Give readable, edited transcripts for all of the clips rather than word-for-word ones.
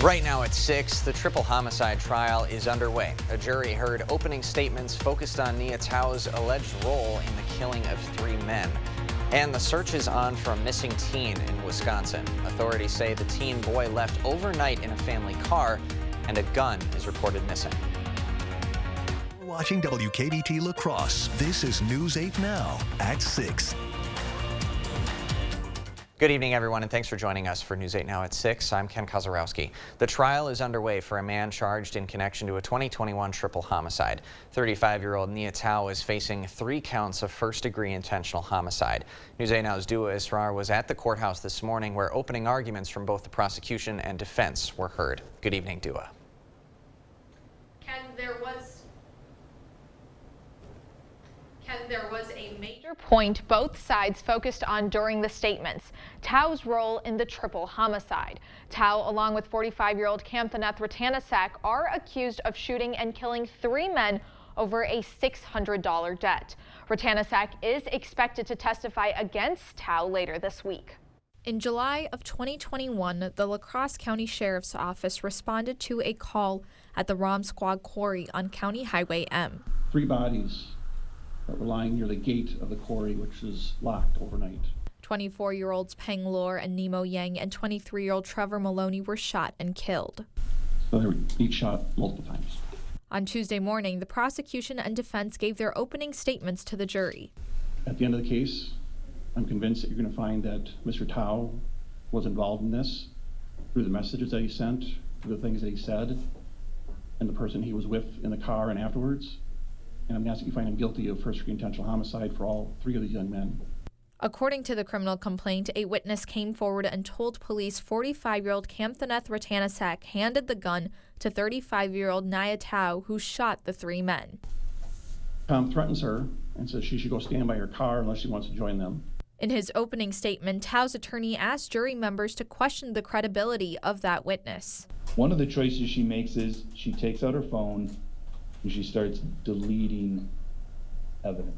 Right now at 6, the triple homicide trial is underway. A jury heard opening statements focused on Nia Tao's alleged role in the killing of 3 men. And the search is on for a missing teen in Wisconsin. Authorities say the teen boy left overnight in a family car, and a gun is reported missing. Watching WKBT La Crosse. This is News 8 Now at 6. Good evening, everyone, and thanks for joining us for News 8 Now at 6. I'm Ken Kozarowski. The trial is underway for a man charged in connection to a 2021 triple homicide. 35-year-old Nia Tao is facing 3 counts of first-degree intentional homicide. News 8 Now's Dua Israr was at the courthouse this morning where opening arguments from both the prosecution and defense were heard. Good evening, Dua. Ken, there was a major point both sides focused on during the statements: Tao's role in the triple homicide. Tao, along with 45-year-old Kamthaneth Rattanasak, are accused of shooting and killing 3 men over a $600 debt. Rattanasak is expected to testify against Tao later this week. In July of 2021, the La Crosse County Sheriff's Office responded to a call at the Rom Squad Quarry on County Highway M. 3 bodies that were lying near the gate of the quarry, which is locked overnight. 24-year-olds Peng Lor and Nemo Yang and 23-year-old Trevor Maloney were shot and killed. So they were each shot multiple times. On Tuesday morning, the prosecution and defense gave their opening statements to the jury. At the end of the case, I'm convinced that you're going to find that Mr. Tao was involved in this through the messages that he sent, through the things that he said, and the person he was with in the car and afterwards. And I'm asking you to find him guilty of first-degree intentional homicide for all 3 of these young men. According to the criminal complaint, a witness came forward and told police 45-year-old Kamthaneth Rattanasak handed the gun to 35-year-old Nia Tao, who shot the 3 men. Tom threatens her and says she should go stand by her car unless she wants to join them. In his opening statement, Tao's attorney asked jury members to question the credibility of that witness. One of the choices she makes is she takes out her phone and she starts deleting evidence.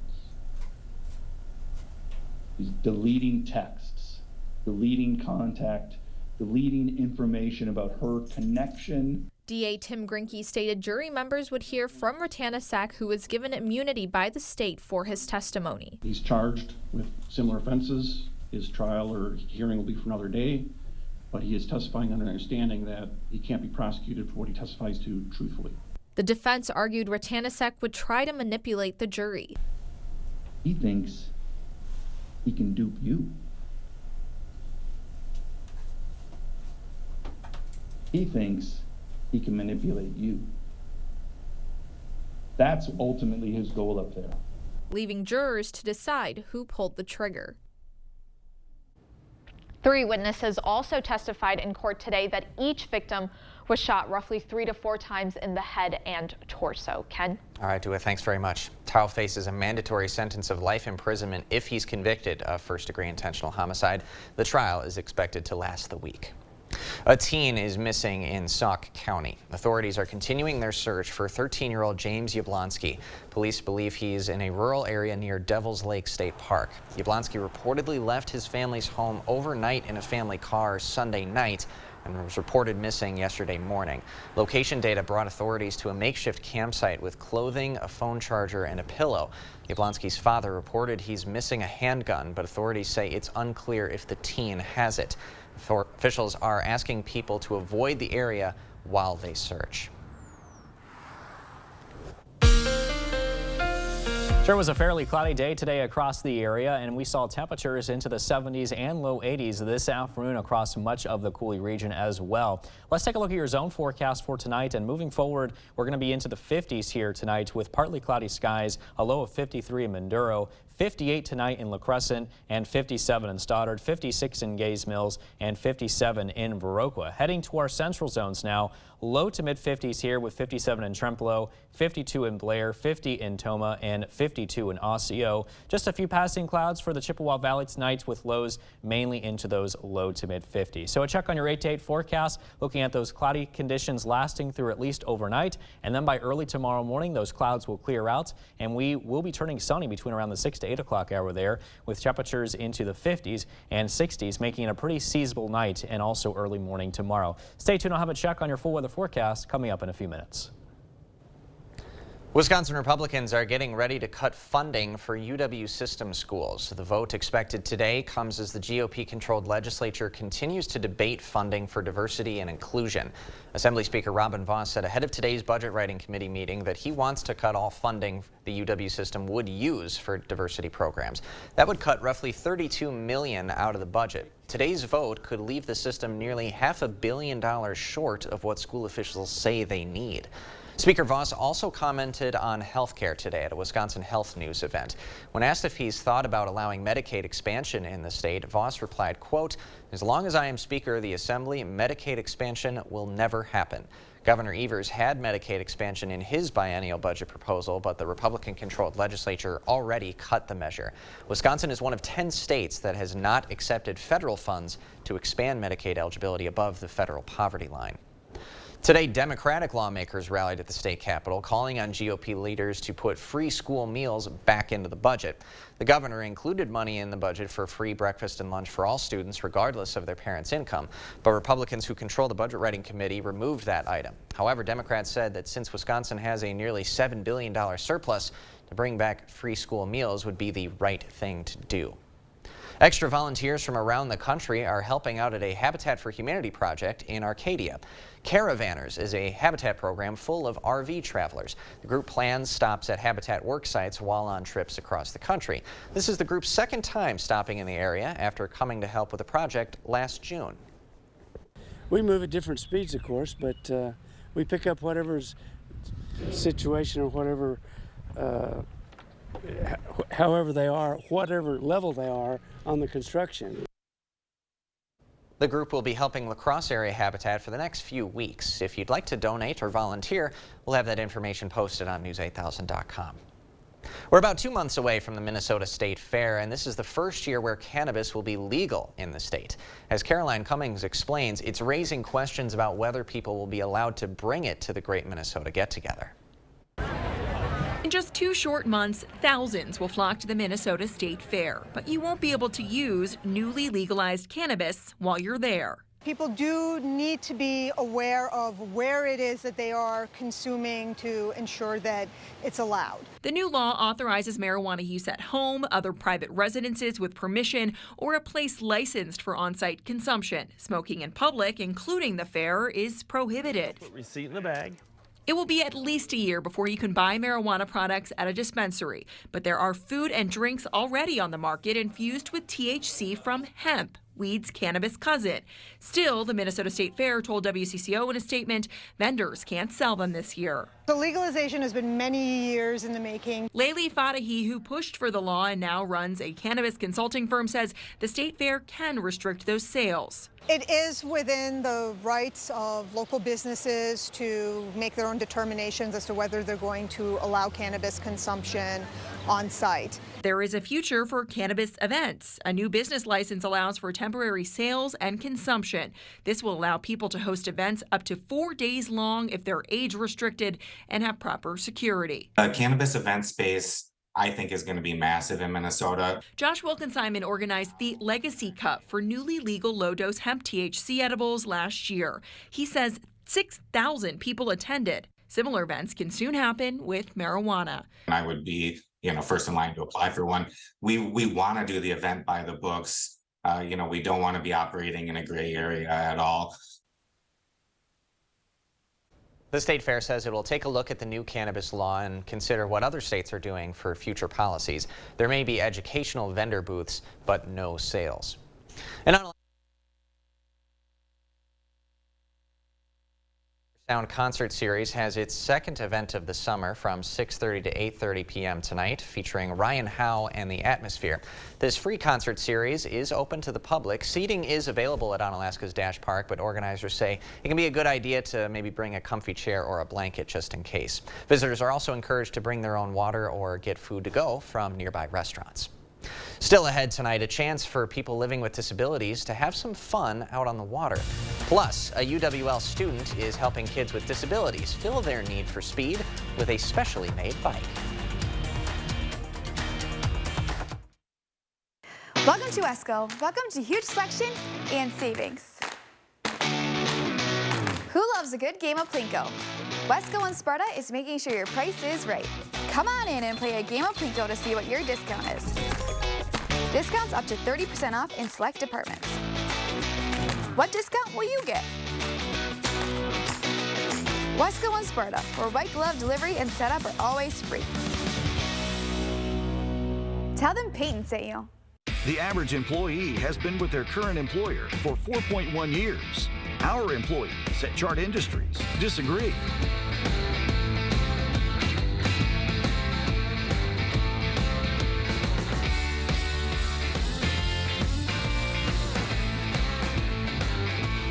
She's deleting texts, deleting contact, deleting information about her connection. DA Tim Grinke stated jury members would hear from Rattanasak, who was given immunity by the state for his testimony. He's charged with similar offenses. His trial or hearing will be for another day, but he is testifying under understanding that he can't be prosecuted for what he testifies to truthfully. The defense argued Rattanasak would try to manipulate the jury. He thinks he can dupe you. He thinks he can manipulate you. That's ultimately his goal up there. Leaving jurors to decide who pulled the trigger. 3 witnesses also testified in court today that each victim was shot roughly 3 to 4 times in the head and torso. Ken? All right, Dua, thanks very much. Tao faces a mandatory sentence of life imprisonment if he's convicted of first-degree intentional homicide. The trial is expected to last the week. A teen is missing in Sauk County. Authorities are continuing their search for 13-year-old James Yablonsky. Police believe he's in a rural area near Devil's Lake State Park. Yablonsky reportedly left his family's home overnight in a family car Sunday night and was reported missing yesterday morning. Location data brought authorities to a makeshift campsite with clothing, a phone charger, and a pillow. Yablonsky's father reported he's missing a handgun, but authorities say it's unclear if the teen has it. Officials are asking people to avoid the area while they search. Sure was a fairly cloudy day today across the area, and we saw temperatures into the 70s and low 80s this afternoon across much of the Coulee region as well. Let's take a look at your zone forecast for tonight, and moving forward, we're going to be into the 50s here tonight with partly cloudy skies, a low of 53 in Minduro, 58 tonight in La Crescent, and 57 in Stoddard, 56 in Gays Mills, and 57 in Viroqua. Heading to our central zones now, low to mid 50s here with 57 in Trempealeau, 52 in Blair, 50 in Tomah, and 52 in Osseo. Just a few passing clouds for the Chippewa Valley tonight with lows mainly into those low to mid 50s. So a check on your 8 to 8 forecast, looking at those cloudy conditions lasting through at least overnight, and then by early tomorrow morning those clouds will clear out and we will be turning sunny between around the 6 to the 8 o'clock hour there, with temperatures into the 50s and 60s, making it a pretty seasonable night and also early morning tomorrow. Stay tuned. I'll have a check on your full weather forecast coming up in a few minutes. Wisconsin Republicans are getting ready to cut funding for UW system schools. The vote expected today comes as the GOP-controlled legislature continues to debate funding for diversity and inclusion. Assembly Speaker Robin Vos said ahead of today's budget writing committee meeting that he wants to cut all funding the UW system would use for diversity programs. That would cut roughly $32 million out of the budget. Today's vote could leave the system nearly $500 million short of what school officials say they need. Speaker Vos also commented on health care today at a Wisconsin Health News event. When asked if he's thought about allowing Medicaid expansion in the state, Vos replied, quote, "As long as I am Speaker of the Assembly, Medicaid expansion will never happen." Governor Evers had Medicaid expansion in his biennial budget proposal, but the Republican-controlled legislature already cut the measure. Wisconsin is one of 10 states that has not accepted federal funds to expand Medicaid eligibility above the federal poverty line. Today, Democratic lawmakers rallied at the state capitol, calling on GOP leaders to put free school meals back into the budget. The governor included money in the budget for free breakfast and lunch for all students, regardless of their parents' income. But Republicans who control the budget writing committee removed that item. However, Democrats said that since Wisconsin has a nearly $7 billion surplus, to bring back free school meals would be the right thing to do. Extra volunteers from around the country are helping out at a Habitat for Humanity project in Arcadia. Caravanners is a habitat program full of RV travelers. The group plans stops at Habitat work sites while on trips across the country. This is the group's second time stopping in the area after coming to help with the project last June. We move at different speeds, of course, but we pick up whatever's situation or whatever, however they are, whatever level they are on the construction. The group will be helping La Crosse area habitat for the next few weeks. If you'd like to donate or volunteer, we'll have that information posted on news8000.com. We're about 2 months away from the Minnesota State Fair, and this is the first year where cannabis will be legal in the state. As Caroline Cummings explains, it's raising questions about whether people will be allowed to bring it to the Great Minnesota Get-Together. In just 2 short months, thousands will flock to the Minnesota State Fair, but you won't be able to use newly legalized cannabis while you're there. People do need to be aware of where it is that they are consuming to ensure that it's allowed. The new law authorizes marijuana use at home, other private residences with permission, or a place licensed for on-site consumption. Smoking in public, including the fair, is prohibited. Put receipt in the bag. It will be at least a year before you can buy marijuana products at a dispensary, but there are food and drinks already on the market infused with THC from hemp, weed's cannabis cousin. Still, the Minnesota State Fair told WCCO in a statement vendors can't sell them this year. The legalization has been many years in the making. Layli Fadahi, who pushed for the law and now runs a cannabis consulting firm, says the State Fair can restrict those sales. It is within the rights of local businesses to make their own determinations as to whether they're going to allow cannabis consumption on site. There is a future for cannabis events. A new business license allows for temporary sales and consumption. This will allow people to host events up to 4 days long if they're age restricted and have proper security. The cannabis event space, I think, is going to be massive in Minnesota. Josh Wilkensimon organized the Legacy Cup for newly legal low-dose hemp THC edibles last year. He says 6,000 people attended. Similar events can soon happen with marijuana. And I would be, first in line to apply for one. We want to do the event by the books. We don't want to be operating in a gray area at all. The State Fair says it will take a look at the new cannabis law and consider what other states are doing for future policies. There may be educational vendor booths, but no sales. And on Sound Concert Series has its second event of the summer from 6:30 to 8:30 p.m. tonight, featuring Ryan Howe and the Atmosphere. This free concert series is open to the public. Seating is available at Onalaska's Dash Park, but organizers say it can be a good idea to maybe bring a comfy chair or a blanket just in case. Visitors are also encouraged to bring their own water or get food to go from nearby restaurants. Still ahead tonight, a chance for people living with disabilities to have some fun out on the water. Plus, a UWL student is helping kids with disabilities fill their need for speed with a specially made bike. Welcome to Wesco. Welcome to huge selection and savings. Who loves a good game of Plinko? Wesco and Sparta is making sure your price is right. Come on in and play a game of Plinko to see what your discount is. Discounts up to 30% off in select departments. What discount will you get? Wesco and Sparta, where white glove delivery and setup are always free. Tell them Peyton sent you. The average employee has been with their current employer for 4.1 years. Our employees at Chart Industries disagree.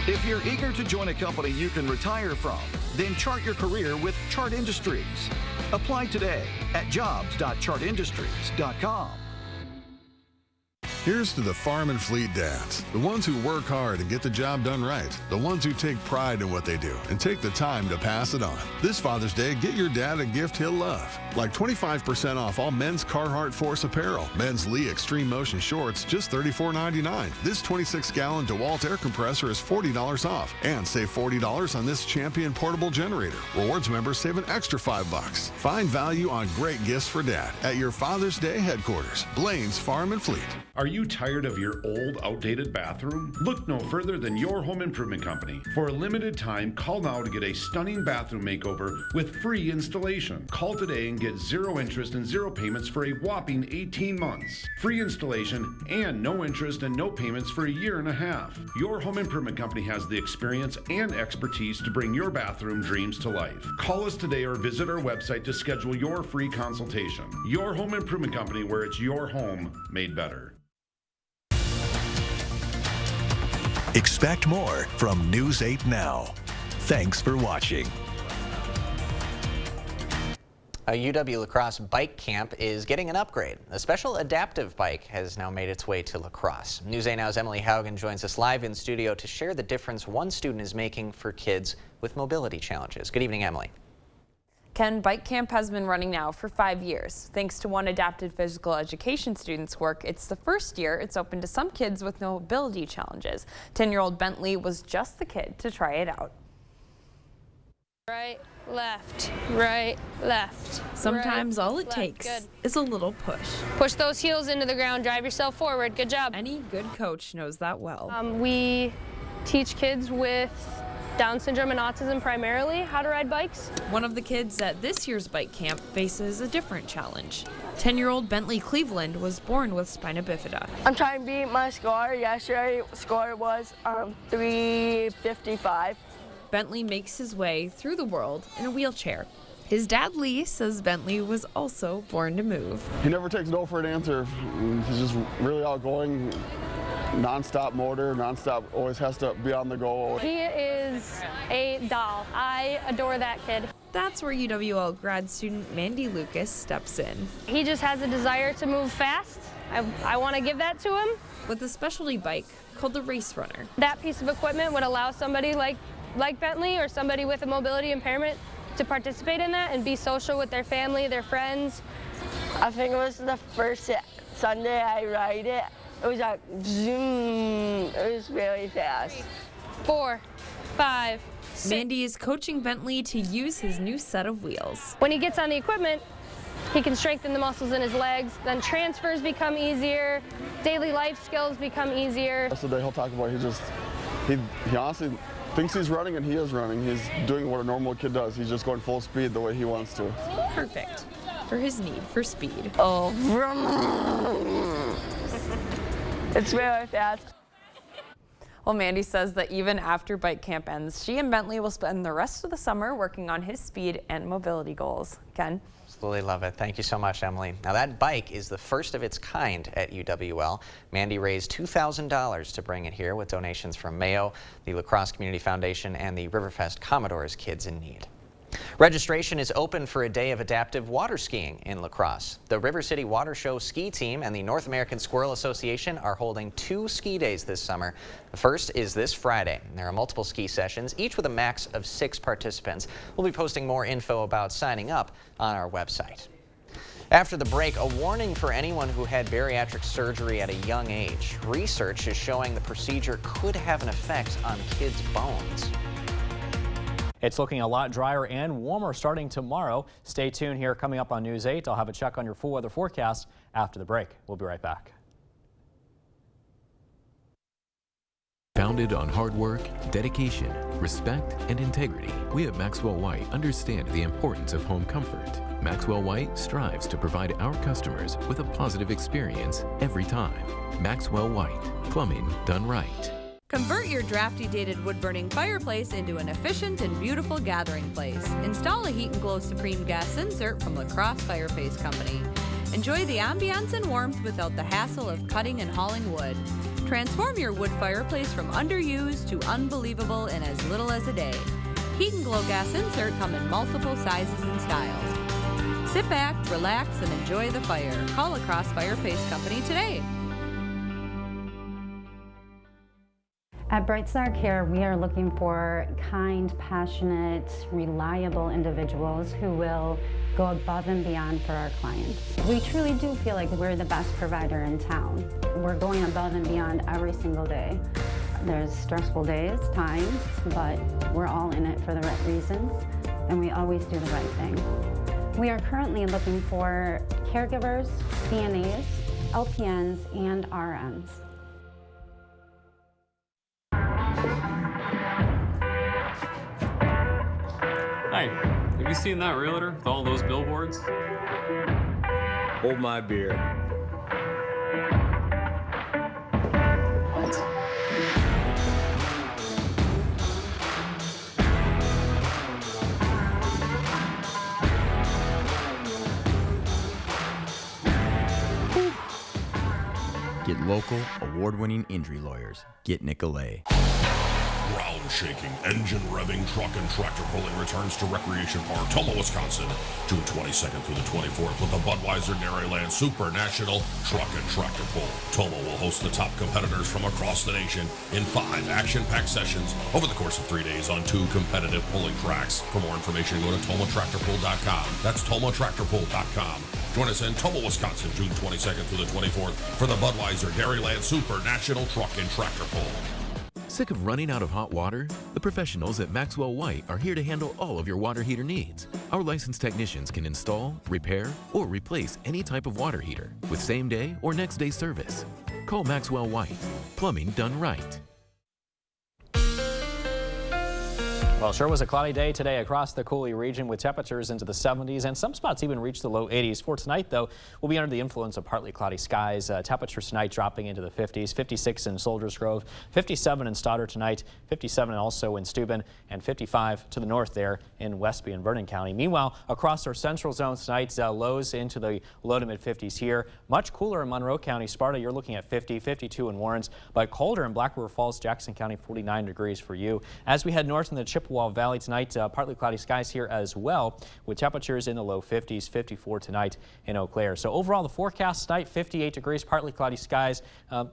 If you're eager to join a company you can retire from, then chart your career with Chart Industries. Apply today at jobs.chartindustries.com. Here's to the farm and fleet dads, the ones who work hard and get the job done right, the ones who take pride in what they do and take the time to pass it on. This Father's Day, get your dad a gift he'll love, like 25% off all men's Carhartt Force apparel, men's Lee Extreme Motion shorts, just $34.99. This 26-gallon DeWalt air compressor is $40 off, and save $40 on this Champion portable generator. Rewards members save an extra $5. Find value on great gifts for dad at your Father's Day headquarters, Blaine's Farm and Fleet. Are you tired of your old, outdated bathroom? Look no further than Your Home Improvement Company. For a limited time, call now to get a stunning bathroom makeover with free installation. Call today and get 0 interest and 0 payments for a whopping 18 months. Free installation and no interest and no payments for a year and a half. Your Home Improvement Company has the experience and expertise to bring your bathroom dreams to life. Call us today or visit our website to schedule your free consultation. Your Home Improvement Company, where it's your home made better. Expect more from News 8 Now. Thanks for watching. A UW La Crosse bike camp is getting an upgrade. A special adaptive bike has now made its way to La Crosse. News 8 Now's Emily Haugen joins us live in studio to share the difference one student is making for kids with mobility challenges. Good evening, Emily. Ken, bike camp has been running now for 5 years. Thanks to one adapted physical education student's work, it's the first year it's open to some kids with mobility challenges. 10-year-old Bentley was just the kid to try it out. Right, left, right, left. Sometimes right, all it left. takes Good. is a little push. Push those heels into the ground, drive yourself forward. Good job. Any good coach knows that well. We teach kids with Down syndrome and autism primarily how to ride bikes. One of the kids at this year's bike camp faces a different challenge. 10-year-old Bentley Cleveland was born with spina bifida. I'm trying to beat my score. Yesterday score was 355. Bentley makes his way through the world in a wheelchair. His dad Lee says Bentley was also born to move. He never takes no for an answer. He's just really outgoing. Non-stop motor, non-stop, always has to be on the go. He is a doll. I adore that kid. That's where UWL grad student Mandy Lucas steps in. He just has a desire to move fast. I want to give that to him. With a specialty bike called the Race Runner. That piece of equipment would allow somebody like Bentley or somebody with a mobility impairment to participate in that and be social with their family, their friends. I think it was the first Sunday I ride it. It was like zoom. It was really fast. 4, 5, 6. Mandy is coaching Bentley to use his new set of wheels. When he gets on the equipment, he can strengthen the muscles in his legs. Then transfers become easier. Daily life skills become easier. That's the day he'll talk about. He honestly thinks he's running, and he is running. He's doing what a normal kid does. He's just going full speed the way he wants to. Perfect for his need for speed. Oh, it's really fast. Well, Mandy says that even after bike camp ends, she and Bentley will spend the rest of the summer working on his speed and mobility goals. Ken? Absolutely love it. Thank you so much, Emily. Now, that bike is the first of its kind at UWL. Mandy raised $2,000 to bring it here with donations from Mayo, the La Crosse Community Foundation, and the Riverfest Commodores Kids in Need. Registration is open for a day of adaptive water skiing in La Crosse. The River City Water Show ski team and the North American Squirrel Association are holding 2 ski days this summer. The first is this Friday. There are multiple ski sessions, each with a max of 6 participants. We'll be posting more info about signing up on our website. After the break, a warning for anyone who had bariatric surgery at a young age. Research is showing the procedure could have an effect on kids' bones. It's looking a lot drier and warmer starting tomorrow. Stay tuned here. Coming up on News 8, I'll have a check on your full weather forecast after the break. We'll be right back. Founded on hard work, dedication, respect, and integrity, we at Maxwell White understand the importance of home comfort. Maxwell White strives to provide our customers with a positive experience every time. Maxwell White, plumbing done right. Convert your drafty dated wood-burning fireplace into an efficient and beautiful gathering place. Install a Heat and Glow Supreme gas insert from La Crosse Fireplace Company. Enjoy the ambiance and warmth without the hassle of cutting and hauling wood. Transform your wood fireplace from underused to unbelievable in as little as a day. Heat and Glow gas insert come in multiple sizes and styles. Sit back, relax, and enjoy the fire. Call La Crosse Fireplace Company today. At Bright Star Care, we are looking for kind, passionate, reliable individuals who will go above and beyond for our clients. We truly do feel like we're the best provider in town. We're going above and beyond every single day. There's stressful days, times, but we're all in it for the right reasons, and we always do the right thing. We are currently looking for caregivers, CNAs, LPNs, and RNs. Hi, have you seen that realtor with all those billboards? Hold my beer. What? Get local, award-winning injury lawyers. Get Nicolay. Ground-shaking, engine-revving truck and tractor pulling returns to Recreation Park, Tomah, Wisconsin, June 22nd through the 24th with the Budweiser Dairyland Super National Truck and Tractor Pull. Tomah will host the top competitors from across the nation in 5 action-packed sessions over the course of 3 days on 2 competitive pulling tracks. For more information, go to TomahTractorPull.com. That's TomahTractorPull.com. Join us in Tomah, Wisconsin, June 22nd through the 24th for the Budweiser Dairyland Super National Truck and Tractor Pull. Sick of running out of hot water? The professionals at Maxwell White are here to handle all of your water heater needs. Our licensed technicians can install, repair, or replace any type of water heater with same-day or next-day service. Call Maxwell White. Plumbing done right. Well, sure was a cloudy day today across the Coulee region with temperatures into the 70s and some spots even reached the low 80s. For tonight, though, we'll be under the influence of partly cloudy skies. Temperatures tonight dropping into the 50s, 56 in Soldiers Grove, 57 in Stoddard tonight, 57 also in Steuben, and 55 to the north there in Westby and Vernon County. Meanwhile, across our central zone tonight, lows into the low to mid 50s here. Much cooler in Monroe County. Sparta, you're looking at 50, 52 in Warrens, but colder in Black River Falls, Jackson County, 49 degrees for you. As we head north in the Chippewa Valley tonight, partly cloudy skies here as well, with temperatures in the low 50s, 54 tonight in Eau Claire. So overall, the forecast tonight, 58 degrees, partly cloudy skies,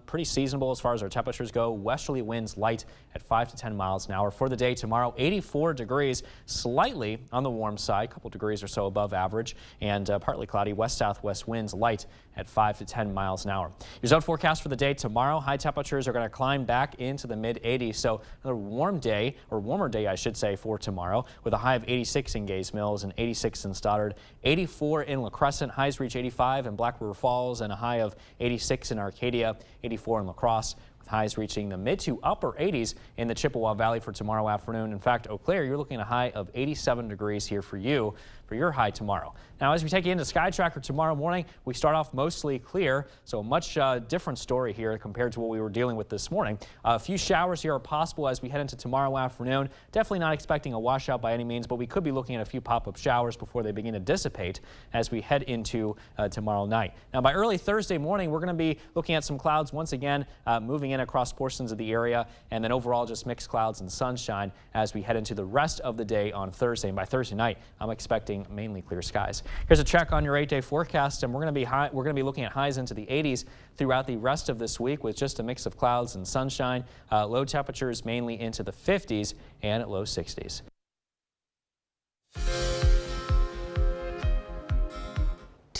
pretty seasonable as far as our temperatures go. Westerly winds light at 5 to 10 miles an hour. For the day tomorrow, 84 degrees, slightly on the warm side, a couple degrees or so above average, and partly cloudy west-southwest winds light at 5 to 10 miles an hour. Your zone forecast for the day tomorrow, high temperatures are going to climb back into the mid 80s. So another warm day, or warmer day, I should say, for tomorrow, with a high of 86 in Gays Mills and 86 in Stoddard, 84 in La Crescent, highs reach 85 in Black River Falls, and a high of 86 in Arcadia, 84 in La Crosse, with highs reaching the mid to upper 80s in the Chippewa Valley for tomorrow afternoon. In fact, Eau Claire, you're looking at a high of 87 degrees here for you for your high tomorrow. Now, as we take you into Sky Tracker tomorrow morning, we start off mostly clear, so a much different story here compared to what we were dealing with this morning. A few showers here are possible as we head into tomorrow afternoon. Definitely not expecting a washout by any means, but we could be looking at a few pop-up showers before they begin to dissipate as we head into tomorrow night. Now, by early Thursday morning, we're going to be looking at some clouds once again moving in across portions of the area, and then overall just mixed clouds and sunshine as we head into the rest of the day on Thursday. And by Thursday night, I'm expecting mainly clear skies. Here's a check on your 8-day forecast, and we're going to be looking at highs into the 80s throughout the rest of this week with just a mix of clouds and sunshine. Low temperatures mainly into the 50s and at low 60s.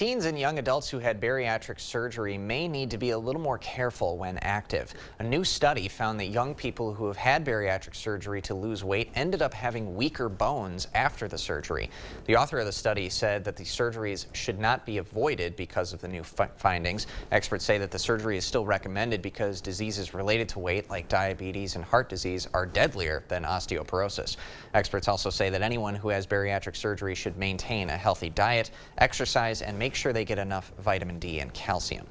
Teens and young adults who had bariatric surgery may need to be a little more careful when active. A new study found that young people who have had bariatric surgery to lose weight ended up having weaker bones after the surgery. The author of the study said that the surgeries should not be avoided because of the new findings. Experts say that the surgery is still recommended because diseases related to weight like diabetes and heart disease are deadlier than osteoporosis. Experts also say that anyone who has bariatric surgery should maintain a healthy diet, exercise, and make sure they get enough vitamin D and calcium.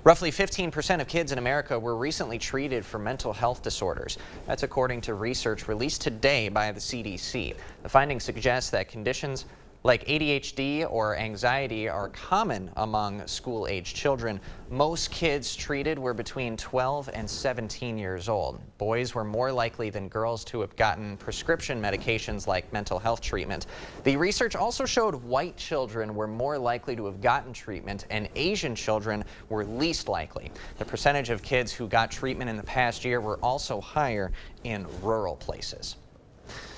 Roughly 15% of kids in America were recently treated for mental health disorders. That's according to research released today by the CDC. The findings suggest that conditions like ADHD or anxiety are common among school-age children. Most kids treated were between 12 and 17 years old. Boys were more likely than girls to have gotten prescription medications like mental health treatment. The research also showed white children were more likely to have gotten treatment and Asian children were least likely. The percentage of kids who got treatment in the past year were also higher in rural places.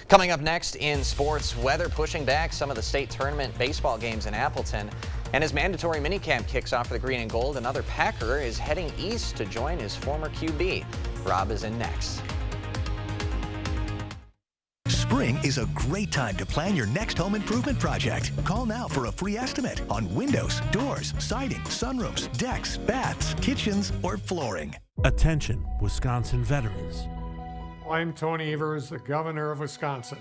Coming up next in sports, weather pushing back some of the state tournament baseball games in Appleton. And as mandatory minicamp kicks off for the Green and Gold, another Packer is heading east to join his former QB. Rob is in next. Spring is a great time to plan your next home improvement project. Call now for a free estimate on windows, doors, siding, sunrooms, decks, baths, kitchens, or flooring. Attention, Wisconsin veterans. I'm Tony Evers, the governor of Wisconsin.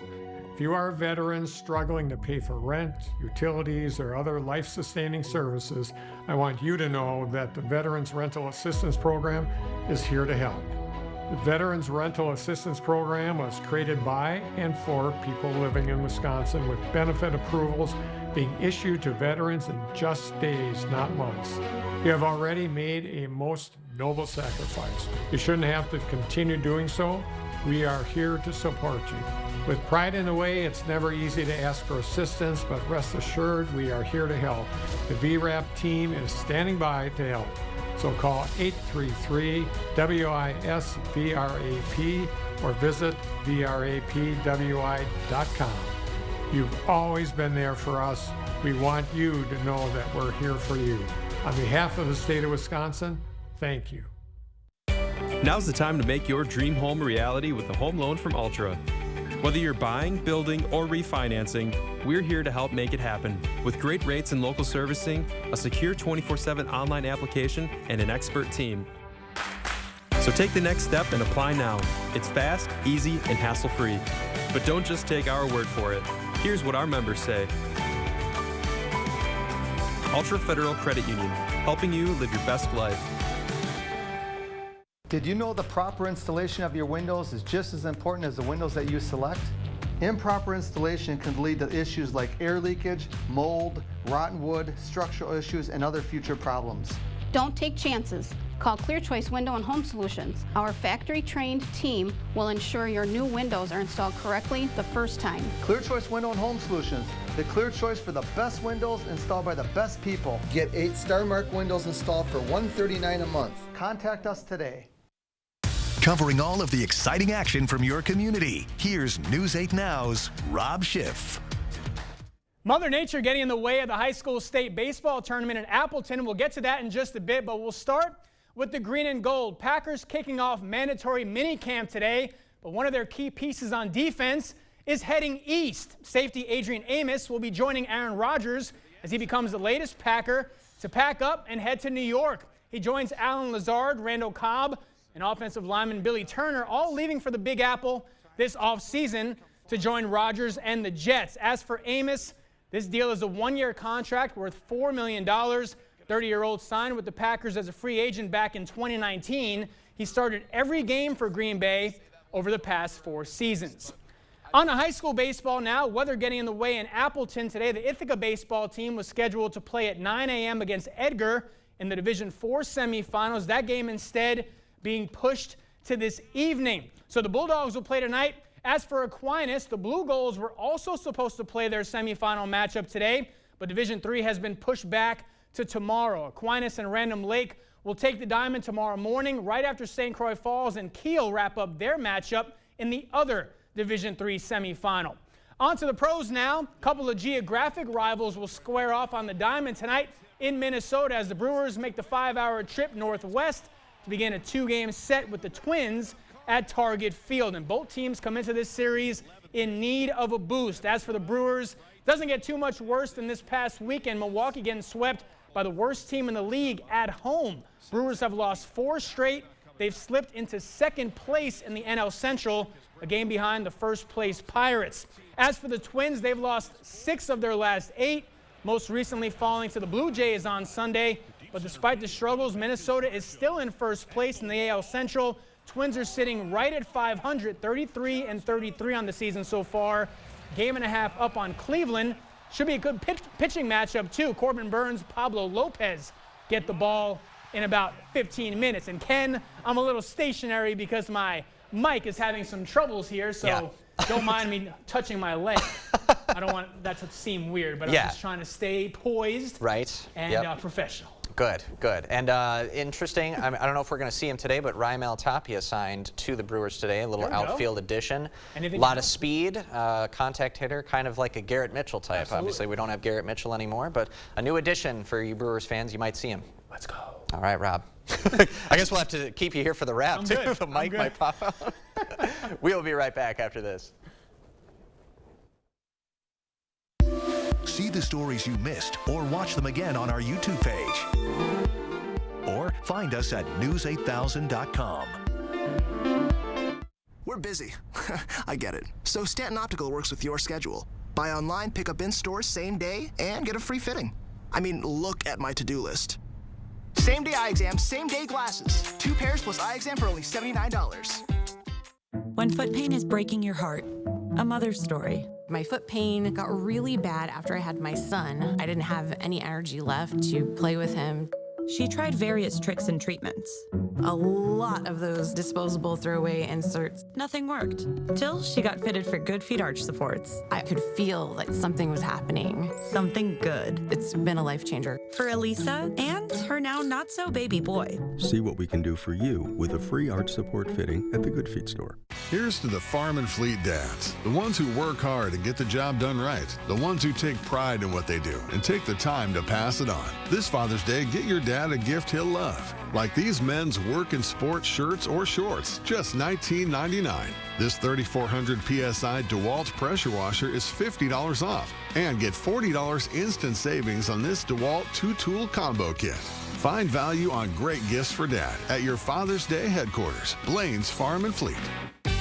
If you are a veteran struggling to pay for rent, utilities, or other life-sustaining services, I want you to know that the Veterans Rental Assistance Program is here to help. The Veterans Rental Assistance Program was created by and for people living in Wisconsin with benefit approvals being issued to veterans in just days, not months. You have already made a most noble sacrifice. You shouldn't have to continue doing so. We are here to support you. With pride in the way, it's never easy to ask for assistance, but rest assured we are here to help. The VRAP team is standing by to help. So call 833-WIS-VRAP or visit VRAPWI.com. You've always been there for us. We want you to know that we're here for you. On behalf of the state of Wisconsin, thank you. Now's the time to make your dream home a reality with a home loan from Ultra. Whether you're buying, building, or refinancing, we're here to help make it happen. With great rates and local servicing, a secure 24/7 online application, and an expert team. So take the next step and apply now. It's fast, easy, and hassle-free. But don't just take our word for it. Here's what our members say. Ultra Federal Credit Union, helping you live your best life. Did you know the proper installation of your windows is just as important as the windows that you select? Improper installation can lead to issues like air leakage, mold, rotten wood, structural issues, and other future problems. Don't take chances. Call Clear Choice Window and Home Solutions. Our factory-trained team will ensure your new windows are installed correctly the first time. Clear Choice Window and Home Solutions, the clear choice for the best windows installed by the best people. Get 8 Star Mark windows installed for $139 a month. Contact us today. Covering all of the exciting action from your community, here's News 8 Now's Rob Schiff. Mother Nature getting in the way of the high school state baseball tournament in Appleton. We'll get to that in just a bit, but we'll start with the Green and Gold. Packers kicking off mandatory minicamp today, but one of their key pieces on defense is heading east. Safety Adrian Amos will be joining Aaron Rodgers as he becomes the latest Packer to pack up and head to New York. He joins Alan Lazard, Randall Cobb, and offensive lineman Billy Turner, all leaving for the Big Apple this offseason to join Rodgers and the Jets. As for Amos, this deal is a 1-year contract worth $4 million. 30-year-old signed with the Packers as a free agent back in 2019. He started every game for Green Bay over the past 4 seasons. On to high school baseball now. Weather getting in the way in Appleton today. The Ithaca baseball team was scheduled to play at 9 a.m. against Edgar in the Division IV semifinals. That game instead being pushed to this evening. So the Bulldogs will play tonight. As for Aquinas, the Blue Goals were also supposed to play their semifinal matchup today, but Division III has been pushed back to tomorrow. Aquinas and Random Lake will take the diamond tomorrow morning, right after St. Croix Falls and Kiel wrap up their matchup in the other Division III semifinal. On to the pros now. A couple of geographic rivals will square off on the diamond tonight. in Minnesota as the Brewers make the 5-hour trip northwest to begin a 2-game set with the Twins at Target Field. And both teams come into this series in need of a boost. As for the Brewers, it doesn't get too much worse than this past weekend. Milwaukee getting swept by the worst team in the league at home. Brewers have lost 4 straight. They've slipped into second place in the NL Central, a game behind the first place Pirates. As for the Twins, they've lost 6 of their last 8, most recently falling to the Blue Jays on Sunday. But despite the struggles, Minnesota is still in first place in the AL Central. Twins are sitting right at 500, 33-33 on the season so far. Game and a half up on Cleveland. Should be a good pitching matchup too. Corbin Burns, Pablo Lopez get the ball in about 15 minutes. And Ken, I'm a little stationary because my mic is having some troubles here, so don't mind me touching my leg. I don't want that to seem weird, but I'm just trying to stay poised and professional. Good, good. And interesting, I don't know if we're going to see him today, but Raimel Tapia signed to the Brewers today, a little outfield addition. A lot of speed, contact hitter, kind of like a Garrett Mitchell type. Absolutely. Obviously, we don't have Garrett Mitchell anymore, but a new addition for you Brewers fans. You might see him. Let's go. All right, Rob. I guess we'll have to keep you here for the wrap, too. The mic might pop out. We'll be right back after this. See the stories you missed or watch them again on our YouTube page. Or find us at news8000.com. We're busy. I get it. So Stanton Optical works with your schedule. Buy online, pick up in stores same day, and get a free fitting. I mean, look at my to-do list. Same day eye exam, same day glasses. 2 pairs plus eye exam for only $79. When foot pain is breaking your heart, a mother's story. My foot pain got really bad after I had my son. I didn't have any energy left to play with him. She tried various tricks and treatments. A lot of those disposable throwaway inserts. Nothing worked, till she got fitted for Good Feet arch supports. I could feel like something was happening. Something good. It's been a life changer. For Elisa and her now not-so-baby boy. See what we can do for you with a free arch support fitting at the Good Feet store. Here's to the Farm and Fleet dads, the ones who work hard and get the job done right, the ones who take pride in what they do and take the time to pass it on. This Father's Day, get your dad a gift he'll love, like these men's work and sports shirts or shorts, just $19.99. This 3400 PSI DeWalt pressure washer is $50 off, and get $40 instant savings on this DeWalt 2-tool combo kit. Find value on great gifts for Dad at your Father's Day headquarters, Blaine's Farm and Fleet.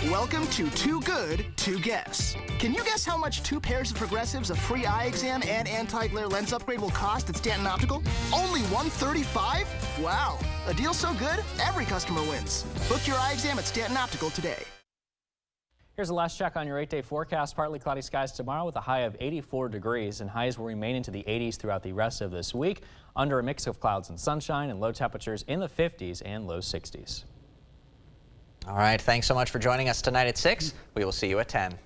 Welcome to Too Good to Guess. Can you guess how much 2 pairs of progressives, a free eye exam, and anti-glare lens upgrade will cost at Stanton Optical? Only $135? Wow, a deal so good, every customer wins. Book your eye exam at Stanton Optical today. Here's a last check on your 8-day forecast. Partly cloudy skies tomorrow with a high of 84 degrees, and highs will remain into the 80s throughout the rest of this week, under a mix of clouds and sunshine, and low temperatures in the 50s and low 60s. All right, thanks so much for joining us tonight at 6. We will see you at 10.